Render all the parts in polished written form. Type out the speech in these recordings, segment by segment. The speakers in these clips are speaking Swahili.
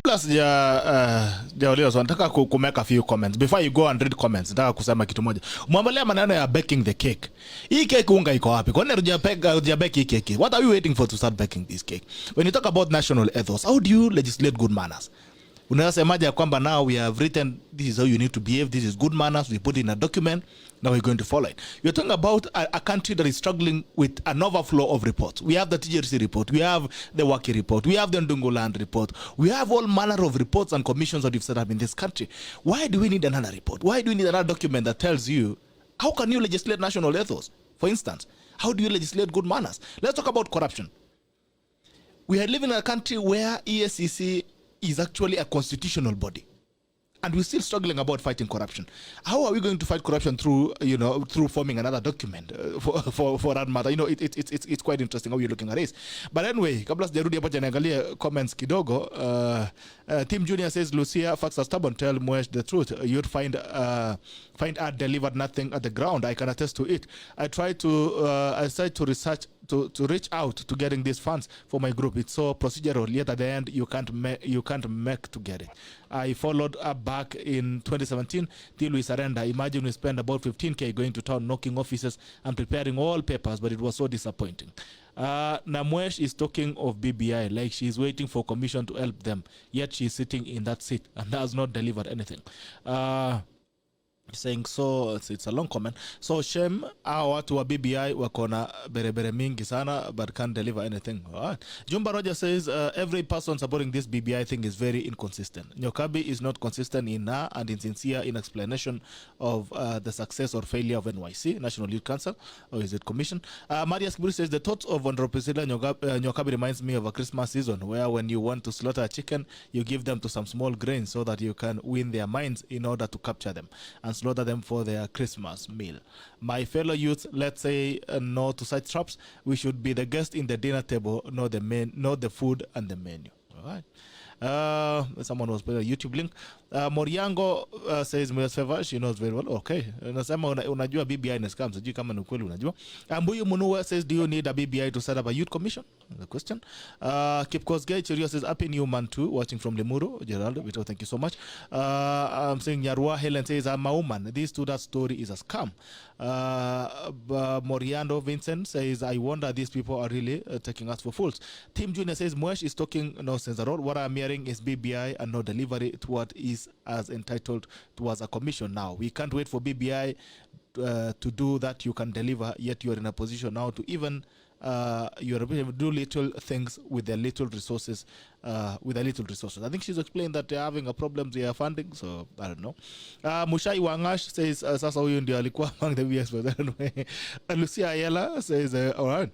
kabla sijauliza so nataka kumeka few comments before you go and read comments. Nataka kusema kitu moja. Muangalia maneno ya baking the cake. Hii cake unga iko wapi? Kwa nini hujabake hii cake? What are you waiting for to start baking this cake? When you talk about national ethos, how do you legislate good manners? Unasemaje kwamba now we have written this is how you need to behave, this is good manners, we put it in a document, now we're going to follow it. You're talking about a country that is struggling with an overflow of reports. We have the TJRC report, we have the Waki report, we have the Ndungoland report, we have all manner of reports and commissions that you've set up in this country. Why do we need another report? Why do we need another document that tells you how can you legislate national ethos? For instance, how do you legislate good manners? Let's talk about corruption. We are living in a country where ESCC is actually a constitutional body, and we're still struggling about fighting corruption. How are we going to fight corruption through forming another document for that matter? It's quite interesting how you're looking at this. But anyway, kabla sijarudi hapo niangalie comments kidogo. Tim Junior says Lucia, facts are stubborn, tell Mwesh the truth. You'd find art delivered nothing at the ground. I can attest to it. I tried to research to reach out to getting these funds for my group. It's so procedural, yet at the end you can't make to get it. I followed up back in 2017 till we surrender. Imagine we spend about 15K going to town, knocking offices and preparing all papers, but it was so disappointing. Namwesh is talking of BBI like she's waiting for commission to help them, yet she's sitting in that seat and has not delivered anything. Saying so, it's a long comment. So shame our watu wa BBI wakona berebere mingi sana but can't deliver anything. Alright. Jumba Roger says every person supporting this BBI thing is very inconsistent. Nyokabi is not consistent in her and insincere in explanation of the success or failure of NYC, National Youth Council, or is it Commission? Marius Kiburi says the thoughts of Honorable Priscilla Nyokabi reminds me of a Christmas season where when you want to slaughter a chicken, you give them to some small grains so that you can win their minds in order to capture them and slaughter them for their Christmas meal. My fellow youth, let's say no to such traps. We should be the guest in the dinner table, not the food and the menu. All right. Someone was putting a YouTube link. Moriango says Mwe's favor, she knows very well. Okay. Nasema unajua BBI ni scam, sijui kama ni kweli unajua. Mbuyu Munua says, do you need a BBI to set up a youth commission? The question. Kipkosgei Sheria says, happy new man too, watching from Limuru. Gerald, Bitok, thank you so much. I'm saying Nyarwa Helen says, I'm a woman. This to that story is a scam. Moriando Vincent says, I wonder these people are really taking us for fools. Tim Junior says, Mwesh is talking nonsense at all. What I'm hearing is BBI and no delivery to what is as entitled towards a commission now. We can't wait for BBI to do that. You can deliver, yet you're in a position now to even you're able to do little things with their little resources. I think she's explained that they're having a problem with their funding, so I don't know. Mushai Wangash says sasa huyu ndio alikuwa among the VS, but I don't know. Lucia Ayiela says all right.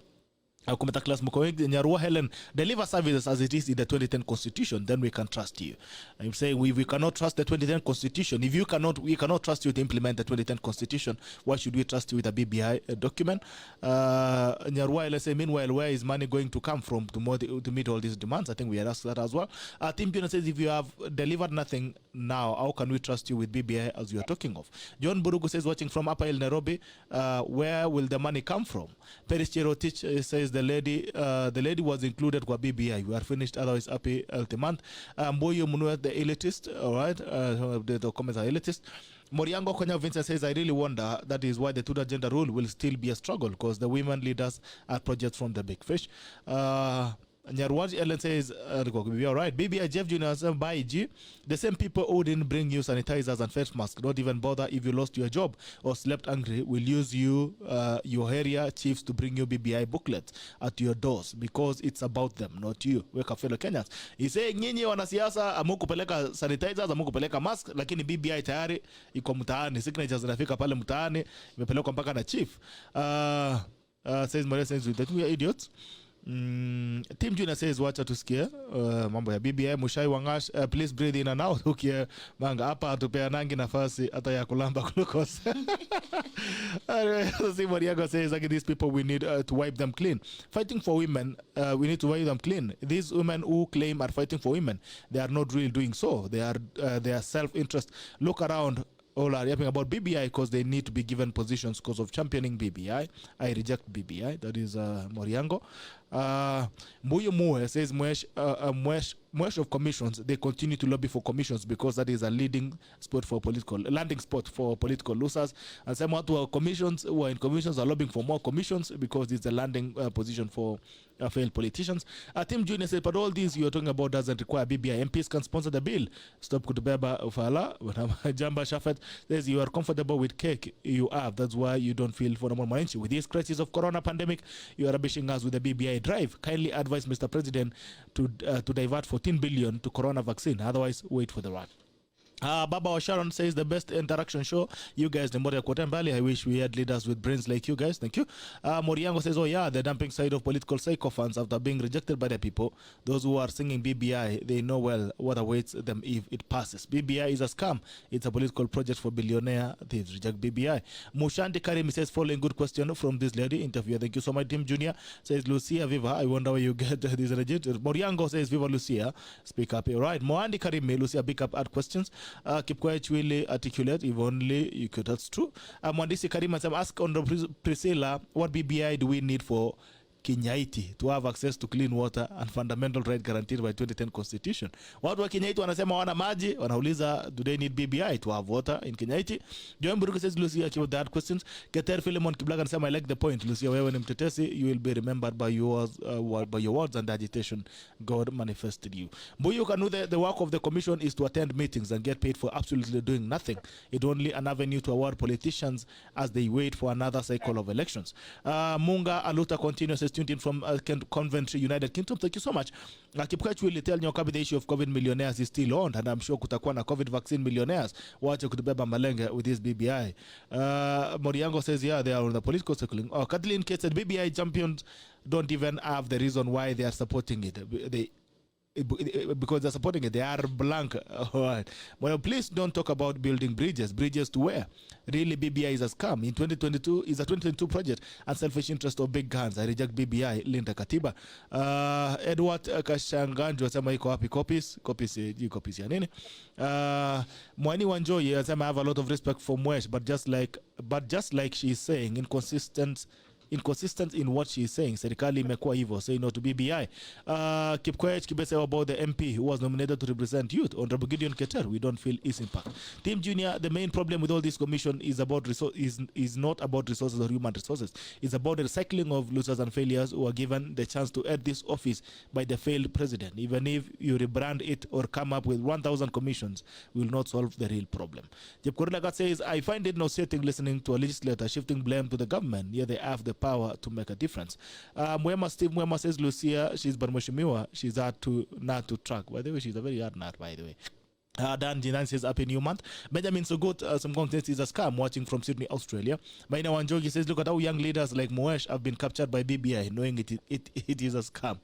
Nyarwa Helen, deliver services as it is in the 2010 Constitution, then we can trust you. I'm saying we cannot trust the 2010 Constitution. If we cannot trust you to implement the 2010 Constitution, why should we trust you with a BBI document? Nyarwa Helen say, meanwhile, where is money going to come from to meet all these demands? I think we had asked that as well. Tim Puna says, if you have delivered nothing now, how can we trust you with BBI as you are talking of? John Burugu says, watching from Upper Hill, Nairobi, where will the money come from? Peris Cherotich says, the lady was included kwa BBI. We are finished, otherwise happy healthy month. Mboyo Munua, the elitist, all right, the comments are elitist. Moriango Konya Vincent says, I really wonder that is why the two gender rule will still be a struggle, because the women leaders are projects from the big fish. Nyarwaji Ellen says, all right, BBI Jeff Jr. by G, the same people who didn't bring you sanitizers and face masks, don't even bother if you lost your job or slept angry, will use you, your area chiefs to bring you BBI booklets at your doors because it's about them, not you. Weka fellow Kenyans. He say, nyinyi wanasiasa amukupeleka sanitizers, amukupeleka mask, lakini BBI tayari iko mtaani, signatures zinafika pale mtaani, imepelekwa mpaka na chief. Says Maria says, we are idiots. Tim Junior says wacha tusikie mambo ya BBI. Mushai Wangash, please breathe in and out. Ukie manga hapa atupea nangi nafasi hata ya kulamba kunukosa. Moriago says like these people we need to wipe them clean. Fighting for women, we need to wipe them clean. These women who claim are fighting for women, they are not really doing so. They are self-interest. Look around. all are yapping about BBI because they need to be given positions because of championing BBI. I reject BBI. That is Moriango. Mbuyu Mue says Mwesh of commissions, they continue to lobby for commissions because that is a landing spot for political losers. And some who are commissions, who are in commissions, are lobbying for more commissions because it's a landing position for failed politicians. Tim Junior says, but all these you're talking about doesn't require BBI. MPs can sponsor the bill. Stop Kutubeba Ufala. Jamba Shafet says you are comfortable with cake you have. That's why you don't feel for normal money. With this crisis of corona pandemic, you are rubbishing us with the BBI drive. Kindly advise Mr. President to divert 14 billion to corona vaccine. Otherwise, wait for the run. Baba Sharon says the best interaction show. You guys, the Moria Kotembali. I wish we had leaders with brains like you guys. Thank you. Moriango says, oh yeah, the dumping side of political sycophants after being rejected by the people. Those who are singing BBI, they know well what awaits them if it passes. BBI is a scam. It's a political project for billionaire. They reject BBI. Mushandi Karim says, following good question from this lady interviewer. Thank you so much. Tim Junior says, Lucia, Viva. I wonder where you get this rejected. Moriango says, Viva Lucia. Speak up. All right. Moandi Karim, Lucia, pick up, add questions. Keep quiet, really articulate, if only you could. That's true. Mwandisi Karim says, ask on Priscilla, what BBI do we need for Kinyaiti to have access to clean water and fundamental right guaranteed by 2010 Constitution? Watu wa Kinyaiti wanasema wana maji, wanauliza do they need BBI to have water in Kinyaiti? Joan Buruku says, Lucia, keep that questions. Keter Philemon Kiblaga anasema, I like the point. Lucia, wewe ni mtetesi, you will be remembered by your words and agitation. God manifested you. Mbuyu Kanu, the work of the commission is to attend meetings and get paid for absolutely doing nothing. It's only an avenue to award politicians as they wait for another cycle of elections. Munga Aluta continues, says, tuned in from Coventry, United Kingdom. Thank you so much. Kipkach will tell Nyokabi the issue of COVID millionaires is still on, and I'm sure kutakuwa na COVID vaccine millionaires. Wache kutubeba malenge with this BBI. Moriango says, yeah, they are on the political circling. Oh, Kathleen Kate said, BBI champions don't even have the reason why they are supporting it. Because they're supporting it, they are blank. All right. Well, please don't talk about building bridges. Bridges to where? Really, BBI is a scam. In 2022, is a 2022 project and selfish interest of big guns. I reject BBI. Linda Katiba. Edward Kashanganjo asema iko wapi copies ya nini? Mwani Wanjoye asema I have a lot of respect for Mwesh, but just like she is saying, inconsistent in what she is saying. Serikali imekuwa hivyo. Say no to BBI. Keep quiet. Kibese about the MP who was nominated to represent youth. Honorable Gideon Keter. We don't feel his impact. Team Junior, the main problem with all this commission is about is not about resources or human resources. It's about the recycling of losers and failures who are given the chance to head this office by the failed president. Even if you rebrand it or come up with 1,000 commissions, will not solve the real problem. Jeb Korulagat says, I find it nauseating listening to a legislator shifting blame to the government. Yet they have the power to make a difference. Steve Mwema says, Lucia, she's Barmoshimiwa. She's hard to not to track. By the way, she's a very hard nut, by the way. Dan Jinan says, happy new month. Benjamin Sogut, some content is a scam, watching from Sydney, Australia. Maina Wanjogi says, look at how young leaders like Moesh have been captured by BBI, knowing it is a scam.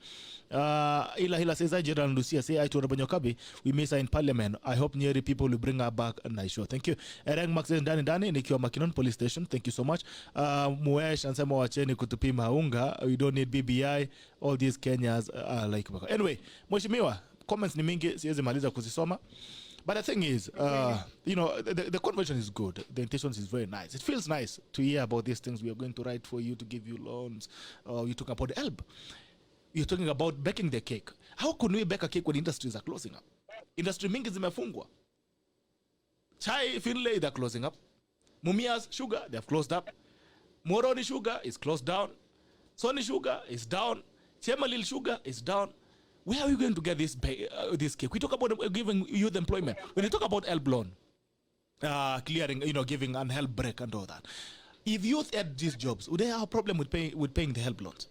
Hila says, I, Gerald and Lucia, say, I to Nyokabi, we miss her in parliament. I hope Nyeri people will bring her back. A nice show. Thank you. Ereng Max says, Dani, Nikiwa Makinon Police Station. Thank you so much. Moesh and Sama Wacheni kutupima unga. We don't need BBI. All these Kenyans are like, anyway, Mheshimiwa, comments ni mingi, siwezi maliza kuzisoma. But the thing is, the convention is good. The intention is very nice. It feels nice to hear about these things. We are going to write for you to give you loans. You're talking about the help. You're talking about baking the cake. How could we bake a cake when industries are closing up? Industry mingi zimefungwa. Chai Finlay, they're closing up. Mumia's Sugar, they've closed up. Moroni Sugar is closed down. Sony Sugar is down. Chemalil Sugar is down. Where are we going to get this cake? We talk about giving youth employment. When you talk about help loan, clearing, giving an help break and all that. If youth had these jobs, would they have a problem with paying the help loans?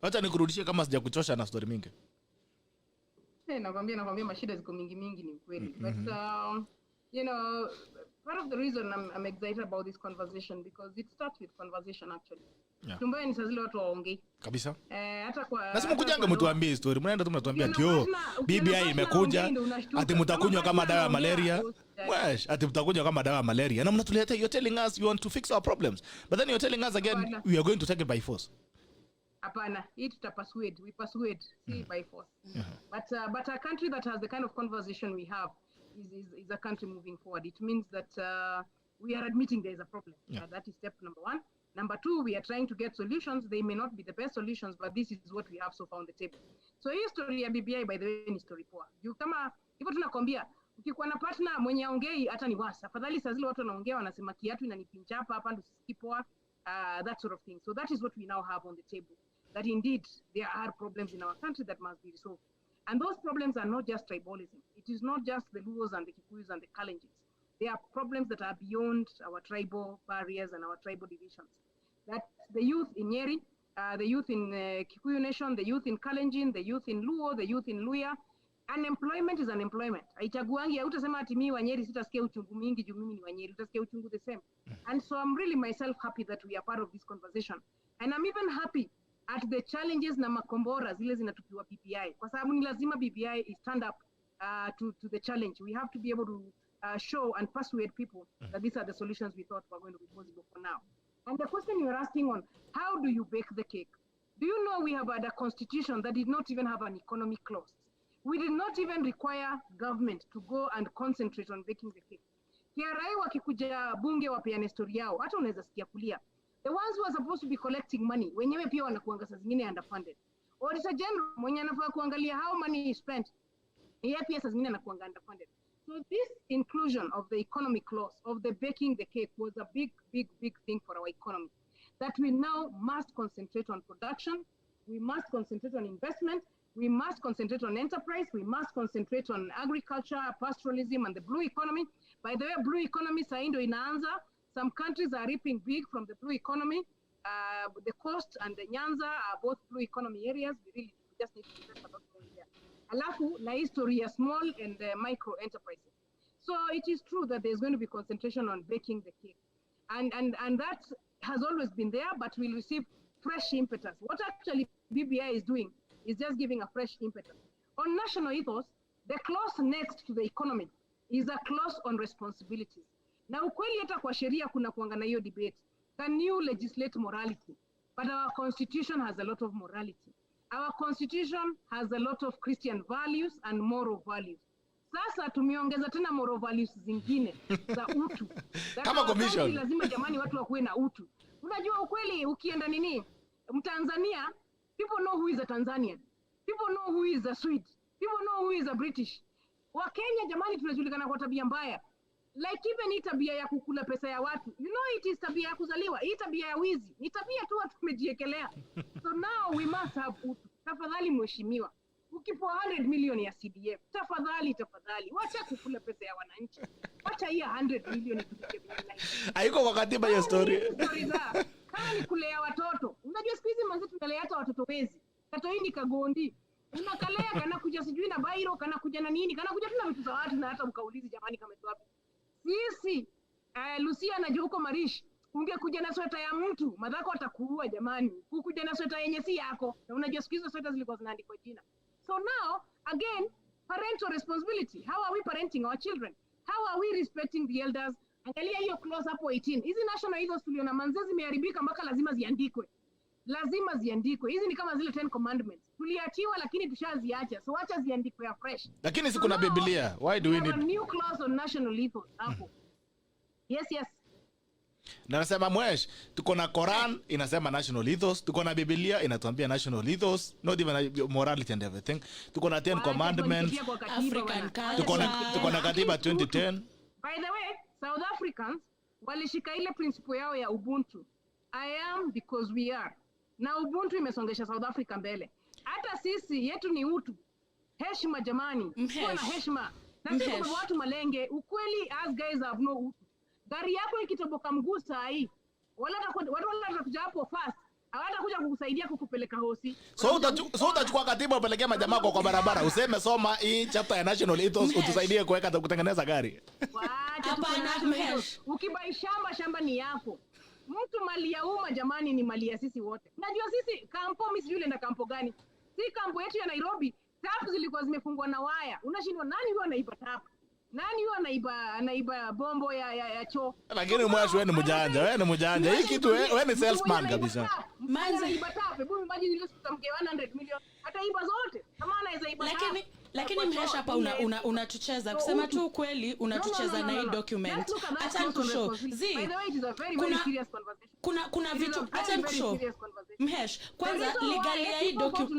Acha nikurudishie kama sija kuchosha na story mingi. Nakwambia mashida ziko mingi ni kweli. But part of the reason I'm excited about this conversation because it starts with conversation actually. Tumbaye ni sazile watu waongei. Kabisa. Hata kwa Lazima kujanga mtuambie story. Mnaenda tu mnatuambia kio BBI imekuja ati mtakunywa kama dawa ya malaria. Wesh, ati mtakunywa kama dawa ya malaria. Na mnatuleta, you're telling us you want to fix our problems. But then you're telling us again we are going to take it by force. Hapana, we persuade, see by force. But a country that has the kind of conversation we have, is a country moving forward. It means that we are admitting there is a problem. That is step number 1. Number 2, we are trying to get solutions. They may not be the best solutions, but this is what we have so far on the table. So hii story ya BBI, by the way, ni story poa. Juu kama hivyo tunakwambia, ukikuwa na partner mwenye aongei hata ni wasa. Afadhali saa zile watu wanaongea wanasema kiatu inanipinja hapa ndio sisikii poa, that sort of thing. So that is what we now have on the table. That indeed there are problems in our country that must be resolved. And those problems are not just tribalism. It is not just the Luos and the Kikuyus and the Kalenjins. There are problems that are beyond our tribal barriers and our tribal divisions. That the youth in Nyeri, the youth in Kikuyu Nation, the youth in Kalenjin, the youth in Luo, the youth in Luya, unemployment is unemployment. Haichaguangi, hautasema ati mimi wa Nyeri sitasikia uchungu mingi juu mimi ni wa Nyeri, utasikia uchungu the same. And so I'm really myself happy that we are part of this conversation. And I'm even happy at the challenges na makombora zile zinatupiwa BBI. Kwa sababu ni lazima BBI is stand up to the challenge. We have to be able to show and persuade people that these are the solutions we thought were going to be possible for now. And the question you're asking on, how do you bake the cake? Do you know we have had a constitution that did not even have an economic clause? We did not even require government to go and concentrate on baking the cake. KRA wakikuja bunge wapeane story yao, hata unaweza sikia kulia. The ones who are supposed to be collecting money, wenyewe pia wanakuanga saa zingine underfunded. Auditor General, mwenye anafaa kuangalia how money is spent, yeye pia saa zingine anakuanga underfunded. So this inclusion of the economic clause, of the baking the cake, was a big thing for our economy. That we now must concentrate on production, we must concentrate on investment, we must concentrate on enterprise, we must concentrate on agriculture, pastoralism, and the blue economy. By the way, blue economy saa hii ndio inaanza. Some countries are reaping big from the blue economy. The coast and the Nyanza are both blue economy areas. We just need to invest a lot more there. Alafu na history ya small and micro enterprises. So it is true that there's going to be concentration on baking the cake. And that has always been there, but we'll receive fresh impetus. What actually BBI is doing is just giving a fresh impetus. On national ethos, the clause next to the economy is a clause on responsibilities. Na ukweli hata kwa sheria kuna kuanga na hiyo debate. Can you legislate morality? But our constitution has a lot of morality. Our constitution has a lot of Christian values and moral values. Sasa tumeongeza tena moral values zingine za utu. Kama commission. Lazima jamani watu wakuwe na utu. Unajua ukweli ukienda nini? Mtanzania, people know who is a Tanzanian. People know who is a Swede. People know who is a British. Wa Kenya jamani tunajulikana kwa tabia mbaya. Like even hii tabia ya kukula pesa ya watu. You know it is tabia ya kuzaliwa. Hii tabia ya wizi. Ni tabia tu watu tumejiekelea. So now we must have utu. Tafadhali mheshimiwa. Ukipoa 100 million ya CDF. Tafadhali. Wacha kukula pesa ya wananchi. Wacha hii 100 million tupike bila. Haiko kwa katiba ya story. Kama ni kulea watoto. Unajua siku hizi manzi tunalea hata watoto wezi. Kato hii ni kagondi. Unakalea kana kuja sijui na bairo, kana kuja na nini, kana kuja tuna vitu za watu na hata ukaulizi jamani kama tu wapi. Sisi Lucia na huko Marish, ungekuja na sweta ya mtu, madhako atakuua jamani. Kukuja na sweta yenye si yako. Na unajua siku hizo sweta zilikuwa zinaandikwa jina. So now again parental responsibility. How are we parenting our children? How are we respecting the elders? Angalia hiyo clause hapo 18. Hizi national ethos tuliona manzezi zimeharibika mpaka lazima ziandikwe. Hizi ni kama zile 10 commandments. Tuliachiwa lakini tushaziacha. So acha ziandikwe fresh. Lakini si kuna Biblia. Why do we need a new clause on national ethos hapo? Yes. Na nasema mwesh, tuko na Quran inasema national ethos, tuko na Biblia inatuambia national ethos, not even morality and everything. Tuko na 10 commandments. Tuko na katiba 2010. By the way, South Africans walishika ile principle yao ya Ubuntu. I am because we are. Na Ubuntu imesongesha South Africa mbele. Hata sisi yetu ni utu. Heshima jamani. Kuwa na heshima. Na sisi kwa watu malenge, ukweli as guys have no utu. Gari yako ikitoboka mguu saa hii. Watu watakuja hapo fast. Hawatakuja kukusaidia kukupeleka hosi. So utachukua katiba upelekea majamaa kwa barabara. Useme soma hii chapter ya national ethos utusaidie kutengeneza gari. Hapana. Ukibai shamba ni yako. Mtu mali ya umma jamani ni mali ya sisi wote. Unajua sisi kampo mimi sijui nenda kampo gani. Si kampo yetu ya Nairobi, tap zilikuwa zimefungwa na waya. Unashindwa nani huyo anaiba tap? Nani huyo anaiba bombo ya choo? Lakini mwashi wewe ni mjanja. Hii kitu wewe ni salesman kabisa. Manzi anaiba tap. Hebu imagine ile sitamke 100 million. Hata iba zote. Kama anaweza iba. lakini Mhesh hapa unatucheza kusema tu kweli, unatucheza na hii document. Acha nikushow. By the way, it is a very serious conversation. Kuna vitu acha nikushow. Mhesh, kwanza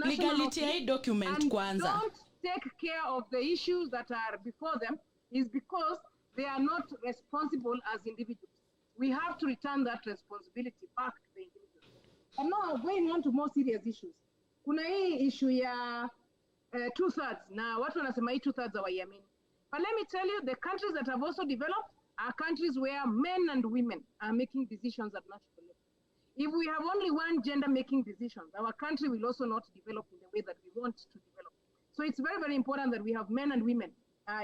legality ya hii document kwanza. Don't take care of the issues that are before them is because they are not responsible as individuals. We have to return that responsibility back to the individuals. And now going on to more serious issues. Kuna hii issue ya 2/3 na watu wanasema hii 2/3 hawaiamini. But let me tell you, the countries that have also developed are countries where men and women are making decisions at national level. If we have only one gender making decisions, our country will also not develop in the way that we want to develop. So it's very, very important that we have men and women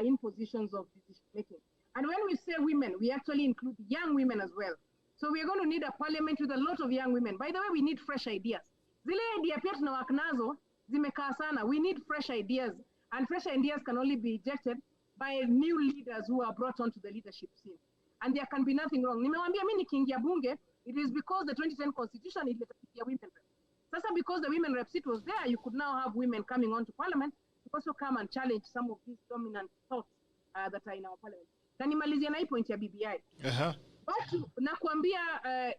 in positions of decision making. And when we say women, we actually include young women as well. So we are going to need a parliament with a lot of young women. By the way, we need fresh ideas. Zile idea pia tunawak nazo zimekaa sana. We need fresh ideas, and fresh ideas can only be ejected by new leaders who are brought onto the leadership scene. And there can be nothing wrong. Nimewambia mimi nikiingia bunge, it is because the 2010 constitution ilitapitia women reps. Sasa because the women rep seat was there, you could now have women coming onto parliament to also come and challenge some of these dominant thoughts that are in our parliament. Na nimalizia na hii point ya BBI. Watu nakwambia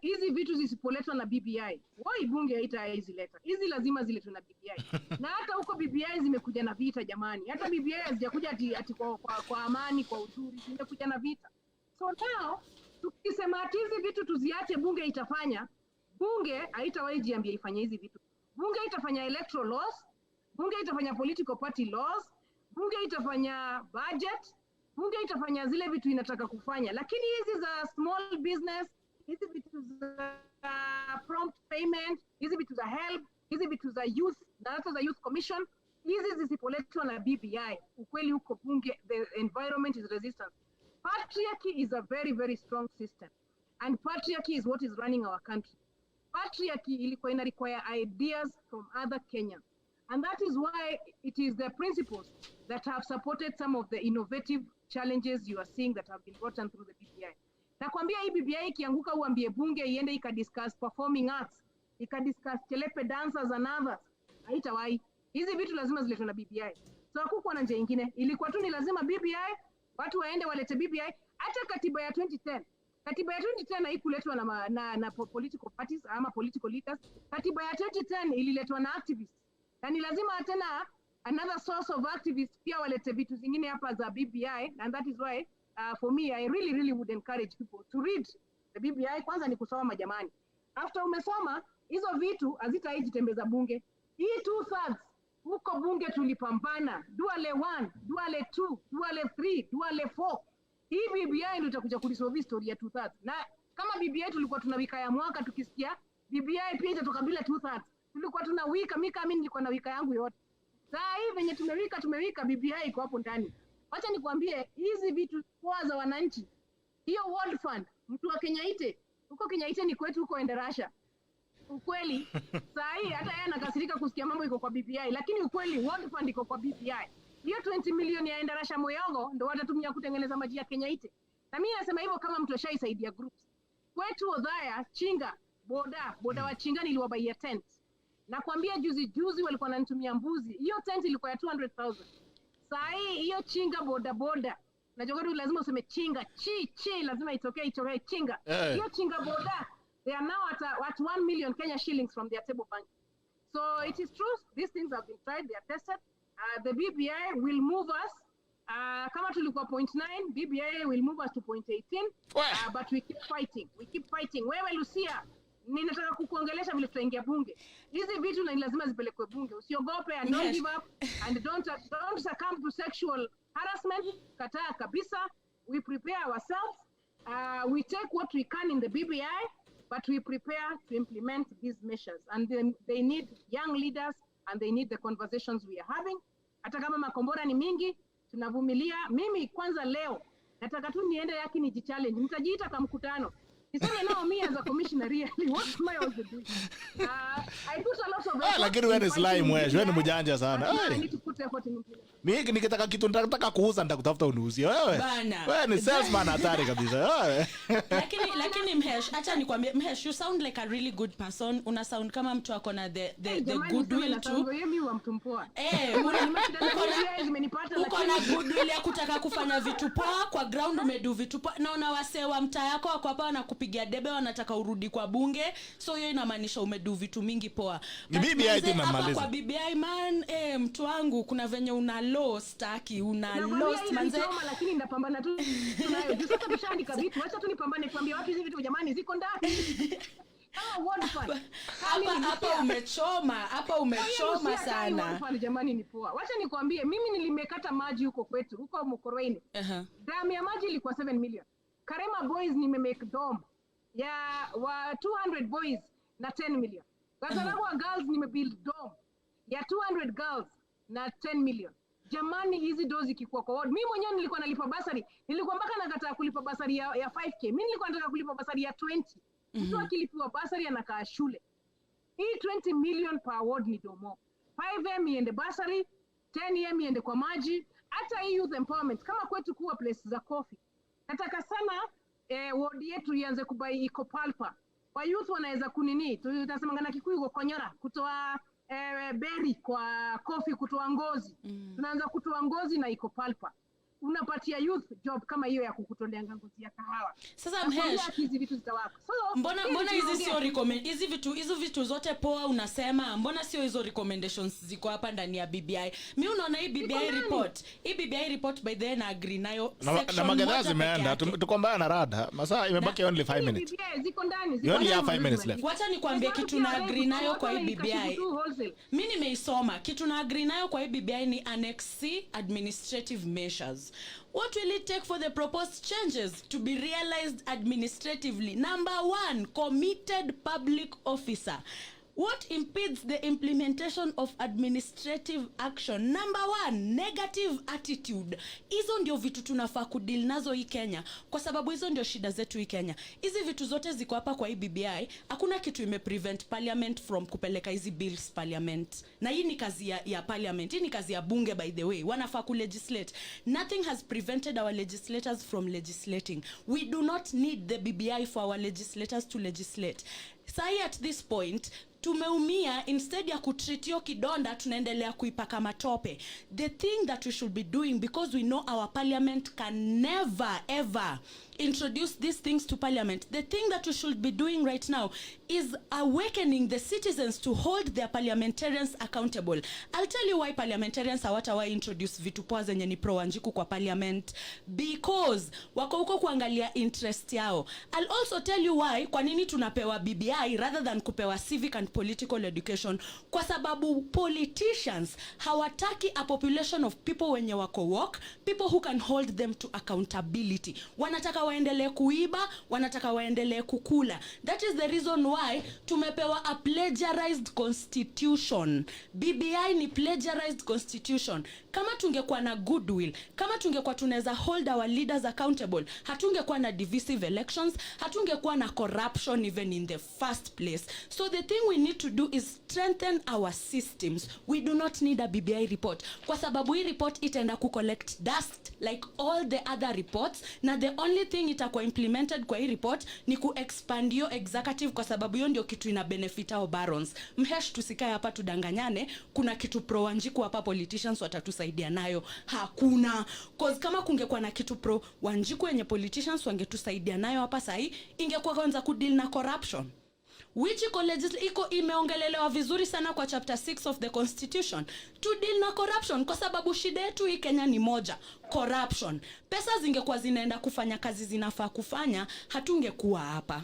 hizi vitu zisipoletwa na BBI, wao bunge haitazileta. Hizi lazima ziletwe na BBI. Na hata huko BBI zimekuja na vita jamani. Hata BBI hazijakuja ati kwa amani, kwa uzuri, zimekuja na vita. So now tukisema ati hizi vitu tuziache bunge itafanya, bunge haitawahi jiambia ifanye hizi vitu. Bunge itafanya electoral laws, bunge itafanya political party laws, bunge itafanya budget, bunge itafanya zile vitu inataka kufanya. Lakini hizi za small business, hizi vitu za prompt payment, hizi vitu za help, hizi vitu za youth, na hata za youth commission, hizi zisipoletwa na BBI, ukweli huko bunge, the environment is resistant. Patriarchy is a very, very strong system. And patriarchy is what is running our country. Patriarchy ilikuwa ina require ideas from other Kenyans. And that is why it is the principles that have supported some of the innovative challenges you are seeing that have been brought on through the BBI. Nakwambia hii BBI ikianguka uambie bunge iende ikadiscuss performing arts, ikadiscuss chelepe dancers and others. Haitawahi. Hizi vitu lazima ziletwe na BBI. So hakukuwa na njia nyingine. Ilikuwa tu ni lazima BBI, watu waende walete BBI. Hata katiba ya 2010. Katiba ya 2010 haikuletwa na political parties ama political leaders. Katiba ya 2010 ililetwa na activists. Na ni lazima tena another source of activists pia walete vitu zingine hapa za BBI, and that is why for me I really would encourage people to read the BBI. Kwanza ni kusoma jamani. After umesoma hizo vitu hazitaiji tembeza bunge. Hii 2/3 huko bunge tulipambana. Duale 1, Duale 2, Duale 3, Duale 4. Hii BBI ndio itakuja kulisolve story ya 2/3. Na kama BBI tulikuwa tunawika ya mwaka tukisikia BBI pia itatoka bila 2/3. Tulikuwa tunawika, mimi nilikuwa na wika yangu yote. Saa hii venye tumewika BBI iko hapo ndani. Wacha nikwambie hizi vitu kwa za wananchi. Hiyo World Fund, mtu wa Kenyaite, huko Kenyaite ni kwetu huko Enderasha. Ukweli, saa hii hata yeye anakasirika kusikia mambo iko kwa BBI, lakini ukweli World Fund iko kwa BBI. Hiyo 20 milioni ya Enderasha Moyogo ndio watatumia kutengeneza maji ya Kenyaite. Na mimi nasema hivyo kama mtu ashaisaidia groups. Kwetu Odhaya, Chinga, boda wa Chinga niliwabaia tent. Nakwambia juzi walikuwa wananitumia mbuzi. Hiyo tent ilikuwa ya 200,000. Saa hii hiyo Chinga boda. Najua tu lazima useme Chinga, chi lazima itokee Chinga. Hiyo Chinga boda, they are now at 1 million Kenya shillings from their table bank. So it is true, these things have been tried, they are tested. The BBI will move us. Kama tulikuwa 0.9, BBI will move us to 0.18. But we keep fighting. Wewe Lucia, ninataka kukuongelesha vile tutaingia bunge. Hizi vitu na lazima zipelekwe bunge. Usiogope and don't give up and don't succumb to sexual harassment. Kataa kabisa. We prepare ourselves. We take what we can in the BBI, but we prepare to implement these measures. And they need young leaders and they need the conversations we are having. Hata kama makombora ni mingi, tunavumilia. Mimi kwanza leo nataka tu niende yaki nijichallenge. Nitajiita kwa mkutano. Now me as a commissioner, really, what's my also doing? I put a lot of effort. Lakini wewe ni slime wewe, wewe ni mjanja sana. I need to put effort in it. Mimi nikitaka kitu nataka kuuza nitakutafuta uniuzie wewe. Wewe ni salesman hatari kabisa. Wewe. Lakini Mhesh, acha nikwambie Mhesh, you sound like a really good person. Una sound kama mtu ako na the goodwill to. Mimi wa mtu mpoa. Uko na goodwill ya kutaka kufanya vitu poa, kwa ground umedu vitu poa. Na unawasee wa mtaa yako wako hapa na kupigia debe wanataka urudi kwa bunge. So hiyo inamaanisha umedu vitu mingi poa. Ni BBI tunamaliza. Kwa BBI man, mtu wangu kuna venye una lost taki, una lost manze. Lakini ndapambana tu tunayo. Sasa tushaandika vitu. Acha tu nipambane kuambia watu hizi vitu jamani ziko ndani. Hapa umechoma sana. Jamani ni poa. Wacha nikwambie mimi nilimekata maji huko kwetu, huko Mkoroini. Damu ya maji ilikuwa 7 million. Karema boys nimemake dome ya wa 200 boys na 10 million. Gazaragwa girls nimebuild dome ya 200 girls na 10 million. Jamani hizi dozi kikuwa kwa ward. Mimi mwenyewe nilikuwa nalipa basari. Nilikuwa mpaka nakataa kulipa basari ya 5k. Mimi nilikuwa nataka kulipa basari ya 20. Mtu akilipiwa basari anakaa shule. Hii 20 million per ward ni domo. 5M iende basari, 10M iende kwa maji, hata hii youth empowerment kama kwetu kuwa place za coffee. Nataka sana ward yetu ianze kubai ECOPalpa. Wa youth wanaweza kunini, tutasema ngana Kikuyu kwa konyora, kutoa berry kwa coffee, kutoa ngozi. Tunaanza kutoa ngozi na ECOPalpa. Unapatia youth job kama hiyo ya kukutolea ngozi ya kahawa. Sasa Mhesh, hizi vitu zitawaka. Mbona hizi sio hizo vitu zote poa unasema, mbona sio hizo recommendations ziko hapa ndani ya BBI? Mimi unaona hii BBI report. Hii BBI report by the way na agree nayo. Na magazeti zimeenda tukombana na rada. Masaa imebaki only 5 minutes. BBI ziko ndani. Only 5 minutes left. Wacha nikwambie kitu na agree nayo kwa hii BBI. Mimi nimeisoma. Kitu na agree nayo kwa hii BBI ni Annex C administrative measures. What will it take for the proposed changes to be realized administratively? Number 1, committed public officer. What impedes the implementation of administrative action? Number 1, negative attitude. Hizo ndio vitu tunafaa kudeal nazo hii Kenya, kwa sababu hizo ndio shida zetu hii Kenya. Hizi vitu zote ziko hapa kwa hii BBI. Hakuna kitu imeprevent parliament from kupeleka hizi bills parliament. Na hii ni kazi ya parliament. Hii ni kazi ya bunge by the way. Wanafaa kulegislate. Nothing has prevented our legislators from legislating. We do not need the BBI for our legislators to legislate. Sai at this point tumeumia, instead ya kutreatio kidonda tunaendelea kuipaka matope. The thing that we should be doing, because we know our parliament can never ever introduce these things to parliament, the thing that we should be doing right now is awakening the citizens to hold their parliamentarians accountable. I'll tell you why parliamentarians hawatawahi introduce vitu poa zenye ni pro Wanjiku kwa parliament, because wako huko kuangalia interest yao. I'll also tell you why kwa nini tunapewa BBI rather than kupewa civic and political education, kwa sababu politicians hawataki a population of people wenye wako woke, people who can hold them to accountability. Wanataka waendelee kuiba, wanataka waendelee kukula. That is the reason why tumepewa a plagiarized constitution. BBI ni plagiarized constitution. Kama tungekuwa na goodwill, kama tungekuwa tunaweza hold our leaders accountable, hatungekuwa na divisive elections, hatungekuwa na corruption even in the first place. So the thing we need to do is strengthen our systems. We do not need a BBI report, kwa sababu hii report itaenda ku collect dust like all the other reports, na the only thing itakuwa implemented kwa hii report ni ku expand yo executive, kwa sababu hiyo ndio kitu ina benefit au barons. Mhesh, tusikae hapa tudanganyane, kuna kitu pro Wanjiku hapa politicians watatusaidia nayo. Hakuna. Cause kama kungekuwa na kitu pro Wanjiku yenye politicians wangetusaidia nayo hapa sahi, ingekuwa kwanza ku deal na corruption, which iko imeongelelewa vizuri sana kwa chapter 6 of the constitution, to deal na corruption, kwa sababu shida yetu hii Kenya ni moja, corruption. Pesa zingekuwa zinaenda kufanya kazi zinafaa kufanya, hatungekuwa hapa.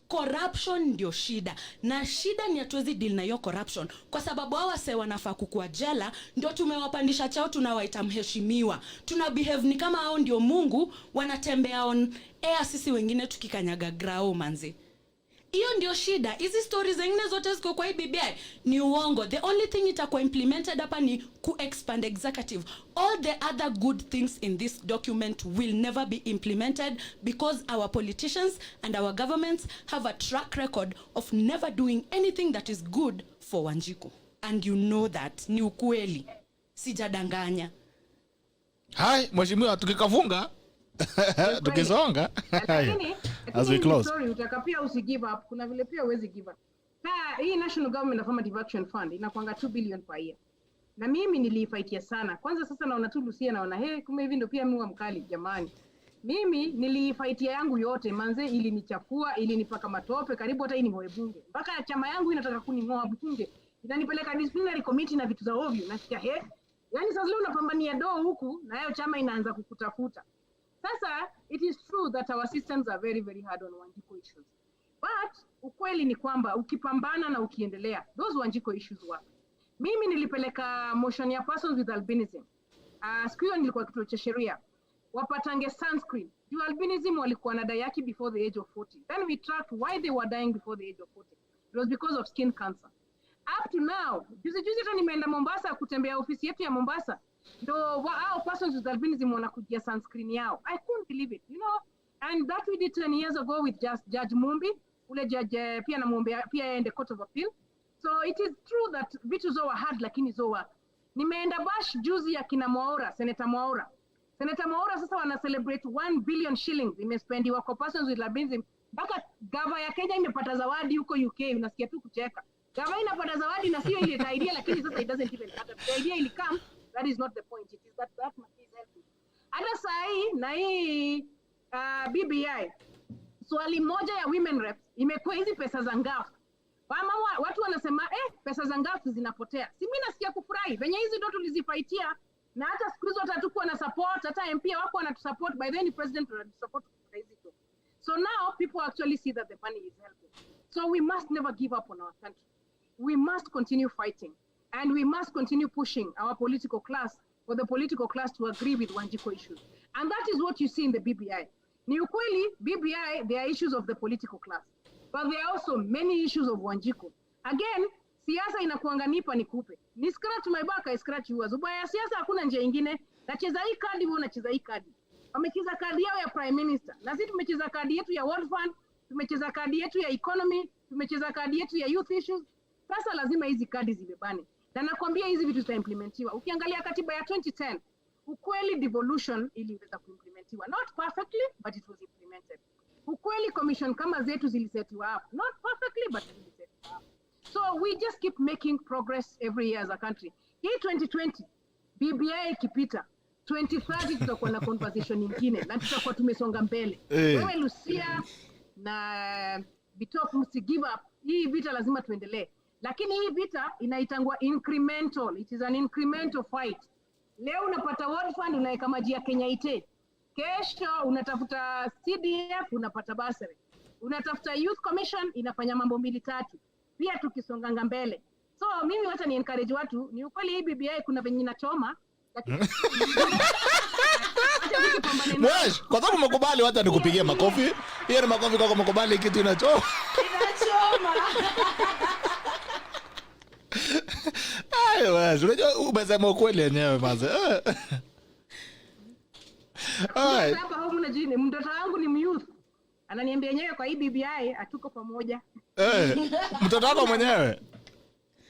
Corruption ndio shida, na shida ni hatuwezi deal na hiyo corruption, kwa sababu hawa wase wanafaa kukua jela, ndio tumewapandisha chao, tunawaita mheshimiwa, tuna behave ni kama hao ndio Mungu, wanatembea on air, sisi wengine tukikanyaga grao manzi. Hiyo ndio shida. Hizi stories zingine zote ziko kwa BBI ni uongo. The only thing itakuwa implemented hapa ni ku-expand executive. All the other good things in this document will never be implemented because our politicians and our governments have a track record of never doing anything that is good for Wanjiku. And you know that. Ni ukweli. Sijadanganya. Hai, mheshimiwa tukikafunga tukisonga as we close. Sorry, utakapia usi give up. Kuna vile pia uwezi give up. Hii National Government Affirmative Action Fund inakuanga 2 billion per year. Na mimi niliifaitia sana. Kwanza sasa naona tu Lucia naona kumbe hivi ndio pia mwa mkali jamani. Mimi niliifaitia yangu yote manze, ilinichafua, ilinipaka matope, karibu hata ini bunge. Mpaka chama yangu inataka kuning'oa bunge. Inanipeleka disciplinary committee na vitu za ovyo. Nasikia yani sasa leo unapambania doo huku na hayo chama inaanza kukutafuta. Sasa it is true that our systems are very very hard on Wanjiku issues. But ukweli ni kwamba ukipambana na ukiendelea, those Wanjiku issues work. Mimi nilipeleka motion ya persons with albinism. Siku hiyo nilikuwa kituo cha sheria. Wapatange sunscreen. Juu albinism walikuwa na dayaki before the age of 40. Then we tracked why they were dying before the age of 40. It was because of skin cancer. Up to now, juzi hata nimeenda Mombasa kutembea ofisi yetu ya Mombasa. Ndo hao persons with albinism wanakujia sunscreen yao. I couldn't believe it, you know. And that we did 10 years ago with just Judge Mumbi. Ule judge pia na Mumbi pia in the Court of Appeal. So it is true that vitu zo hard lakini zo work. Nimeenda bash juzi ya kina Mwaura, Senator Mwaura. Senator Mwaura sasa wana celebrate 1 billion shillings imespendiwa kwa persons with albinism. Mpaka gava ya Kenya imepata zawadi huko UK, unasikia tu kucheka. Gava inapata zawadi na sio ile idea lakini sasa it doesn't even matter. The idea will come, that is not the point. It is that much is helpful. Hata sahi na hii BBI swali moja ya women reps imekuwa hizi pesa za ngafu. Watu wanasema pesa za ngafu zinapotea. Si mimi nasikia kufurahi. Venye hizi ndo tulizifaitia na hata siku hizo hatakuwa na support, hata MP wako wanatusupport, by then president wanatusupport kwa hizi tu. So now people actually see that the money is helping. So we must never give up on our country. We must continue fighting and we must continue pushing our political class for the political class to agree with Wanjiku issues. And that is what you see in the BBI. Ni ukweli, BBI, there are issues of the political class. But there are also many issues of Wanjiku. Again, siasa inakuanga nipa nikupe. Ni scratch my back, I scratch yours. Ubaya siasa hakuna njia ingine. Nacheza hii kadi, wewe unacheza hii kadi. Wamecheza kadi yao ya Prime Minister. Na sisi tumecheza kadi yetu ya World Fund, tumecheza kadi yetu ya economy, tumecheza kadi yetu ya youth issues. Sasa lazima hizi kadi zibebane. Na nakwambia hizi vitu zitaimplementiwa. Ukiangalia katiba ya 2010, ukweli devolution iliweza kuimplementiwa. Not perfectly, but it was implemented. Ukweli commission kama zetu zilisetiwa up. Not perfectly, but zilisetiwa up. So we just keep making progress every year as a country. Hii 2020, BBI ikipita, 2030 tutakuwa na conversation nyingine na tutakuwa tumesonga mbele. Wewe Lucia na Bitok msi give up. Hii vita lazima tuendelee. Lakini hii vita inaitangwa incremental. It is an incremental fight. Leo unapata World Fund unaweka maji ya Kenya ite. Kesho unatafuta CDF unapata bursary. Unatafuta Youth Commission inafanya mambo 2-3. Pia tukisonganga mbele. So mimi wacha ni encourage watu, ni ukweli hii BBI kuna venye inachoma. Lakini Mwesh, kwa sababu umekubali hata nikupigie makofi. Hiyo ni makofi kwa umekubali kitu inachoma. Inachoma. Wewe, unajua umesema ukweli yenyewe maze. Hapa huko mnajini, mtoto wangu ni myouth. Ananiambia yenyewe kwa hii BBI atuko pamoja. Mtoto wako mwenyewe?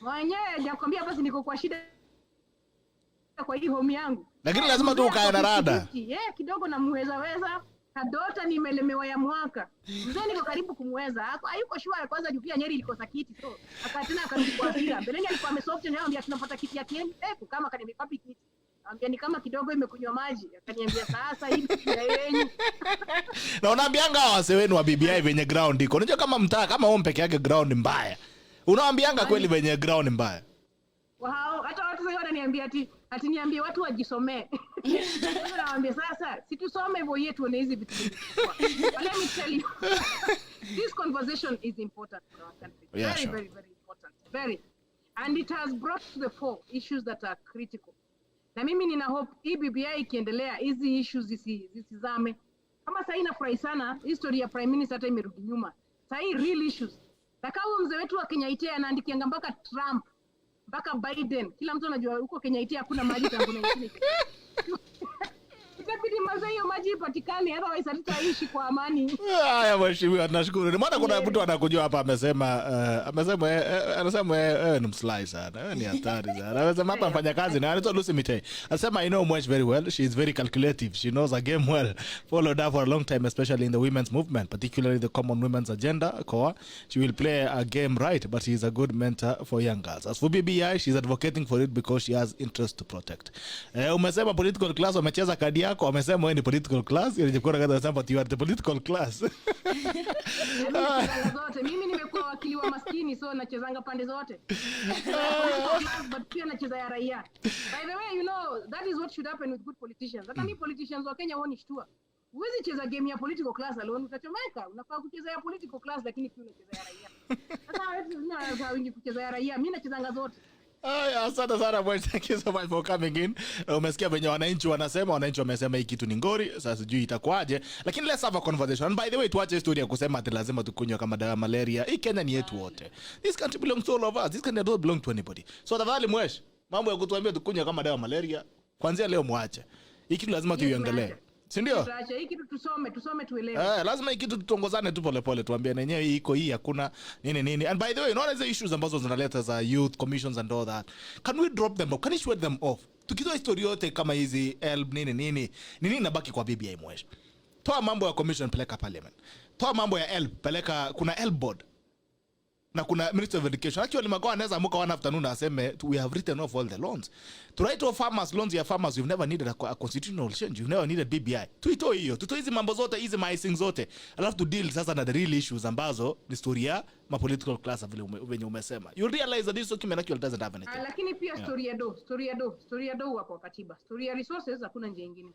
Mwenyewe hajakwambia basi niko kwa shida kwa hii home yangu. Lakini lazima tu ukae na rada. Kidogo na muweza. Kadota nimelemewa ya mwaka. Mzee niko karibu kumweza. Hayuko sure kwanza juu pia Nyeri ilikosa kiti so. Akatina akarudi kwa hasira. Mbeleni alikuwa amesoft na anambia tunapata kiti ya TM. Kama kanimekapi kiti. Anambia ni kama kidogo imekunywa maji. Akaniambia sasa hii ya yenyu. Na unaambianga wase wenu wa BBI venye ground iko. Unajua kama mtaa kama home peke yake ground mbaya. Unaambianga kweli venye ground mbaya. Wow, hata watu sasa wananiambia ati niambie watu wajisomee. Naambia sasa situsome hivyo yetu na hizi vitu. Let me tell you. This conversation is important for our country. Yeah, very, very, very important. Very. And it has brought to the fore issues that are critical. Na mimi nina hope hii BBI ikiendelea hizi issues zisizame. Kama sasa inafurahi sana history ya Prime Minister hata imerudi nyuma. Sahi real issues. Takao mzee wetu wa Kenya Itea anaandikianga mpaka Trump, mpaka Biden. Kila mtu anajua huko Kenya Itea hakuna maji tangu 19. Itabidi hiyo maji ipatikane, otherwise hatutaishi kwa amani. Haya mheshimiwa, tunashukuru. Maana kuna mtu anakujua hapa anasema ni mslai sana. Ni hatari sana. Anasema hapa mfanya kazi na anaitwa Lucia Mitei. Anasema I know Mwesh very well. She is very calculative. She knows her game well. Followed her for a long time, especially in the women's movement, particularly the common women's agenda core. She will play a game right, but she is a good mentor for young girls. As for BBI, she is advocating for it because she has interest to protect. Umesema political class wamecheza kadi yako, wamesema wewe ni political class, ilikuwa kama unasema you are the political class. Zote mimi nimekuwa wakili wa maskini, so nachezanga pande zote. But pia nacheza ya raia. By the way, you know, that is what should happen with good politicians. Hata ni politicians wa Kenya wao shtua. Huwezi cheza game ya political class alone, utachomeka. Unafaa kucheza ya political class lakini pia unacheza ya raia. Sasa wewe unafaa wingi kucheza ya raia, mimi nachezanga zote. Asante sana boys, thank you so much for coming in. Umesikia venye wananchi wamesema hii kitu ni ngori, sasa sijui itakuaje, lakini let's have a conversation. And by the way, tuache historia kusema ati lazima tukunywe kama dawa malaria. Hii Kenya ni yetu wote. This country belongs to all of us. This country doesn't belong to anybody. So tafadhali Mwesh, mambo ya kutuambia tukunywe kama dawa malaria, kuanzia leo muache. Hii kitu lazima tuiongelee. Si ndio? Tutaacha hii kitu tusome tuelewe. Lazima hii kitu tutongozane tu pole pole, tuambie na yenyewe iko hii hakuna nini. And by the way, unaona hizo issues ambazo zinaleta za youth commissions and all that, can we drop them off? Can we shut them off? Tukitoa historia yote kama hizi help nini nabaki kwa BBI Mwesh. Toa mambo ya commission peleka parliament. Toa mambo ya help peleka, kuna help board na kuna Minister of Education. Actually Magoa anaweza amuka one afternoon aseme we have written off all the loans. To write off farmers loans ya farmers, you've never needed a constitutional change. You've never needed BBI. Tuitoe hiyo. Tutoe hizi mambo zote, hizi maising zote. Alafu to deal sasa na the real issues ambazo ni historia ma political class vile venye umesema. You realize that this document actually doesn't have anything. Lakini pia story do wako katiba. Story ya resources hakuna njia nyingine.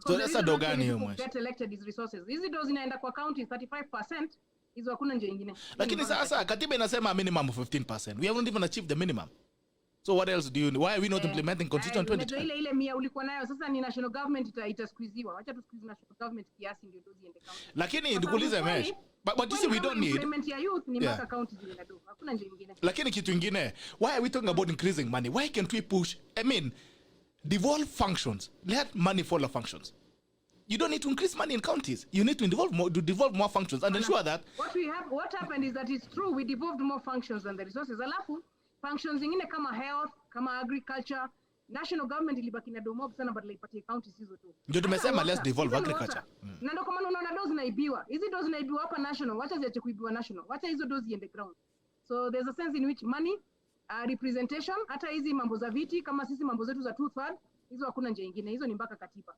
So that's a dogani hiyo Mwesh. Get elected is resources. Hizi do zinaenda kwa county 35%. Hizo hakuna njia nyingine. Lakini sasa katiba inasema minimum of 15%. We haven't even achieved the minimum. So what else do you why are we not implementing constitution 2020? Ile mia ulikuwa nayo sasa ni national government itasqueeziwa. Acha tu squeeze national government kiasi ndio dozi iende county. Lakini nikuulize Mesh. But you see we don't need implement ya youth ni mpaka county zile do. Hakuna njia nyingine. Lakini kitu kingine, why are we talking about increasing money? Why can't we push, devolve functions? Let money follow functions. You don't need to increase money in counties. You need to devolve more functions and ensure that what happened is that it's true, we devolved more functions than the resources. Alafu functions zingine kama health, kama agriculture, national government ilibaki na domob sana badala ipatie counties hizo tu. Ndio tumesema let's devolve agriculture. Na ndio kama unaona dozi zinaibiwa. Hizi dozi zinaibiwa hapa national. Wacha ziache kuibiwa national. Wacha hizo dozi iende ground. So there's a sense in which money, representation, hata hizi mambo za viti kama sisi mambo zetu za 2/3 hizo hakuna njia nyingine, hizo ni mpaka katiba.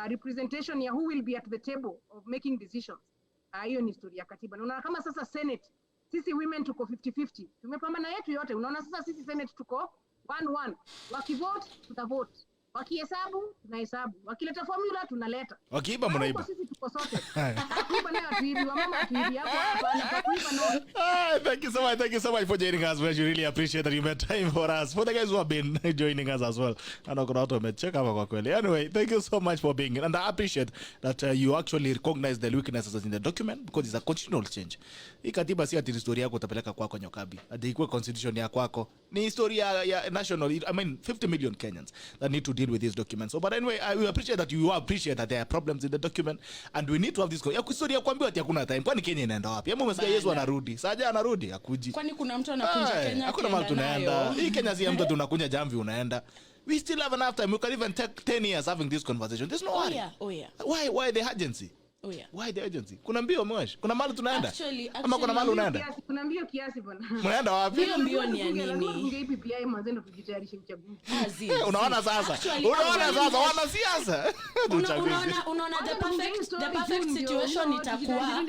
Representation ya who will be at the table of making decisions. Hiyo ni historia ya katiba. Unaona kama sasa Senate, sisi women tuko 50-50. Tumepambana yetu yote. Unaona sasa sisi Senate tuko 1-1. Wakivote tutavote. Wakihesabu tunahesabu. Wakileta formula tunaleta. Wakiiba mnaiba. Sisi tuko sote. Kuiba nayo tuibi, wamama tuibi hapo hapana kuiba no. Thank you so much for joining us. We really appreciate that you made time for us. For the guys who have been joining us as well. And kuna watu wamecheck hapa kwa kweli. Anyway, thank you so much for being here. And I appreciate that you actually recognize the weaknesses in the document because it's a constitutional change. Hii katiba si ati historia yako utapeleka kwako Nyokabi. Ati ikuwe constitution ya kwako. Ni historia ya national, 50 million Kenyans that need to deal with these documents. So but anyway, I appreciate that you appreciate that there are problems in the document and we need to have this historia kuambiwa ati hakuna time. Kwani Kenya inaenda wapi? Hebu umesikia Yesu anarudi. Saja anarudi akuji. Kwani kuna mtu anakunja Kenya? Hakuna mtu tunaenda. Hii Kenya si mtu tunakunya jamvi unaenda. We still have enough time. We can even take 10 years having this conversation. There's no worry. Oh yeah. Why the urgency? Oh yeah. Why the urgency? Kuna mbio Mwesh? Kuna mahali tunaenda? Ama kuna mahali unaenda? Kuna mbio kiasi bwana. Unaenda wapi? Mbio ni ya nini? Unge PPI manzendo tujitayarishe uchaguzi. Unaona sasa? Wanasiasa. Unaona the perfect situation itakuwa.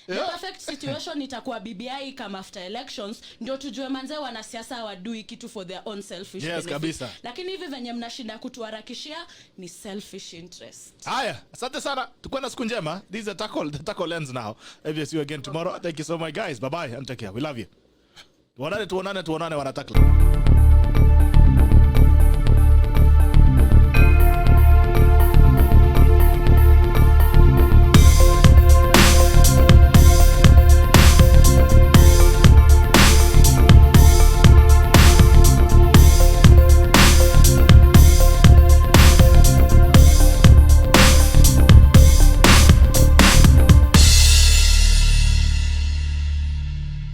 The perfect situation itakuwa BBI kama after elections ndio tujue manze wanasiasa wadui kitu for their own selfish benefit. Yes, kabisa. Lakini hivi venye mnashinda kutuharakishia ni selfish interest. Haya, asante sana. Tukwenda siku njema. This is the tackle ends now. I'll see you again tomorrow. Thank you so much guys. Bye bye and take care. We love you. Tuonane wanatackle.